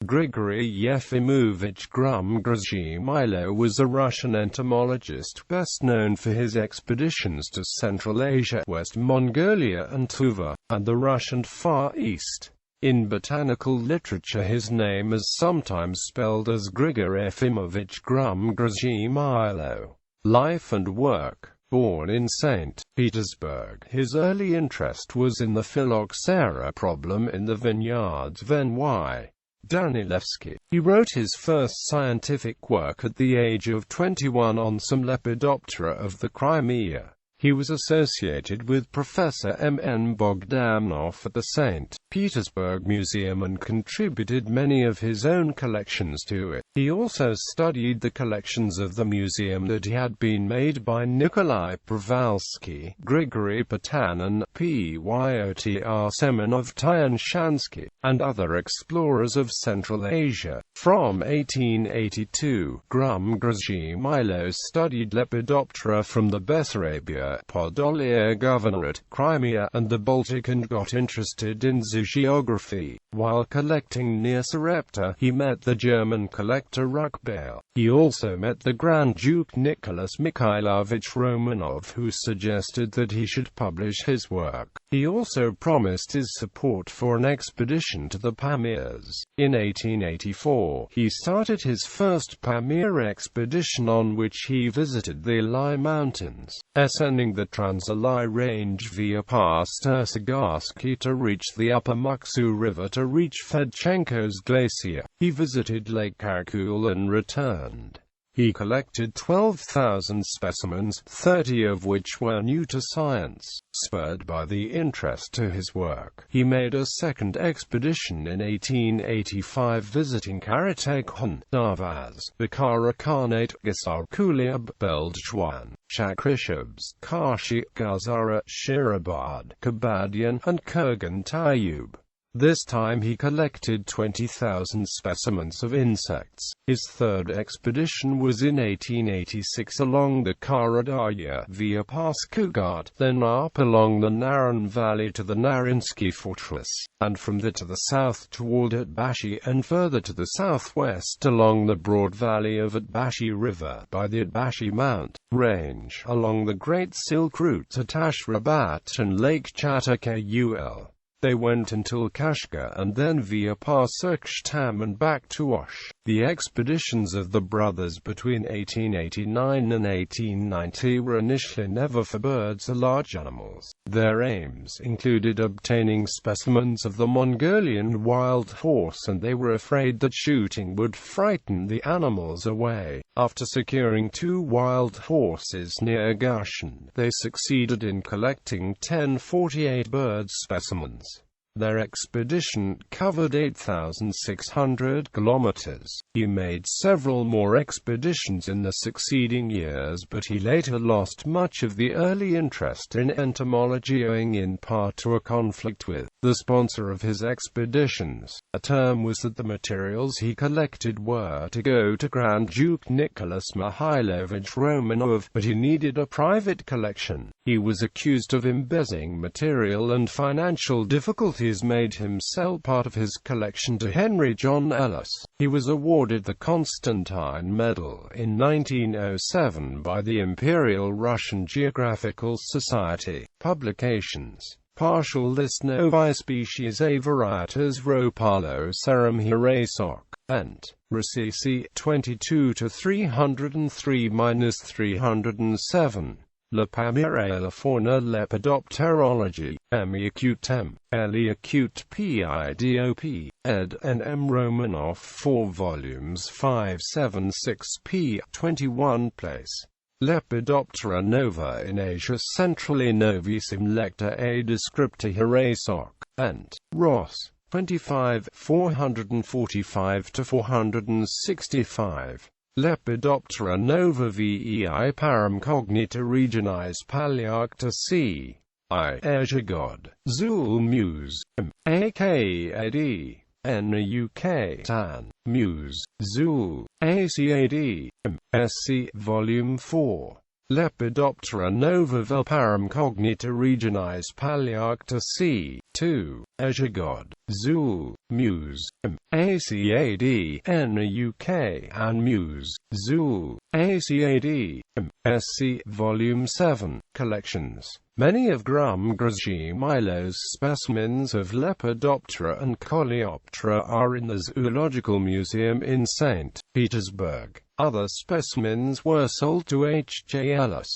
Grigory Yefimovich Grumm-Grzhimaylo was a Russian entomologist, best known for his expeditions to Central Asia, West Mongolia and Tuva, and the Russian Far East. In botanical literature his name is sometimes spelled as Grigor Efimowitsch Grumm-Grzhimaylo. Life and work. Born in St. Petersburg, his early interest was in the phylloxera problem in the vineyards of N.Y. Danilevsky. He wrote his first scientific work at the age of 21 on some Lepidoptera of the Crimea. He was associated with Professor M.N. Bogdanov at the St. Petersburg Museum and contributed many of his own collections to it. He also studied the collections of the museum that had been made by Nikolai Przewalski, Grigory Potanin, Pyotr Semenov Tyanshansky, and other explorers of Central Asia. From 1882, Grumm-Grzhimaylo studied Lepidoptera from the Bessarabia, Podolia Governorate, Crimea, and the Baltic and got interested in zoography. While collecting near Sarepta, he met the German collector Ruckbale. He also met the Grand Duke Nicholas Mikhailovich Romanov, who suggested that he should publish his work. He also promised his support for an expedition to the Pamirs. In 1884, he started his first Pamir expedition, on which he visited the Alai Mountains, ascending the Trans-Alai Range via past Ursigarsky to reach the upper Muksu River to reach Fedchenko's glacier. He visited Lake Karkul and returned. He collected 12,000 specimens, 30 of which were new to science. Spurred by the interest to his work, he made a second expedition in 1885 visiting Karateghan, Darvaz, Bukhara Khanate, Gisar Kuliab, Beldjwan, Shakrishabs, Kashi, Gazara, Shirabad, Kabadian, and Kurgan Tayub. This time he collected 20,000 specimens of insects. His third expedition was in 1886 along the Kara Darya via Paskugat, then up along the Naran Valley to the Narinsky Fortress, and from there to the south toward Atbashi and further to the southwest along the broad valley of Atbashi River by the Atbashi Mount Range, along the Great Silk Route to Tashrabat and Lake Chatakul. They went until Kashgar and then via Pasukshtam and back to Osh. The expeditions of the brothers between 1889 and 1890 were initially never for birds or large animals. Their aims included obtaining specimens of the Mongolian wild horse, and they were afraid that shooting would frighten the animals away. After securing 2 wild horses near Gushan, they succeeded in collecting 1048 bird specimens. Their expedition covered 8,600 kilometers. He made several more expeditions in the succeeding years, but he later lost much of the early interest in entomology owing in part to a conflict with the sponsor of his expeditions. A term was that the materials he collected were to go to Grand Duke Nicholas Mikhailovich Romanov, but he needed a private collection. He was accused of embezzling material, and financial difficulties made him sell part of his collection to Henry John Ellis. He was awarded the Constantine Medal in 1907 by the Imperial Russian Geographical Society. Publications. Partial list novae species A varietas Ropalo serum hirasok. Ent. Racisi 22 to 303-307. La Pamira fauna lepidopterology, acute M. acute PIDOP, ed. N. M. Romanov 4 volumes 576 p. 21 place. Lepidoptera nova in Asia centrally novissim lecta a descripta hirasok, Ent. Ross. 25, 445 to 465. Lepidoptera nova vei param cognita regionis palearcta c. I. Ezhigod. Zul Muse. Akad. NUK. Tan. Muse. Zul. ACAD. SC. Volume 4. Lepidoptera noviviparum cognita regionis Palearcta c. 2. Ezhigod, Zool, Muse, ACAD, NUK, and Muse, Zool, ACAD, SC, Volume 7, Collections. Many of Grumm-Grzhimailo's specimens of Lepidoptera and Coleoptera are in the Zoological Museum in St. Petersburg. Other specimens were sold to H. J. Ellis.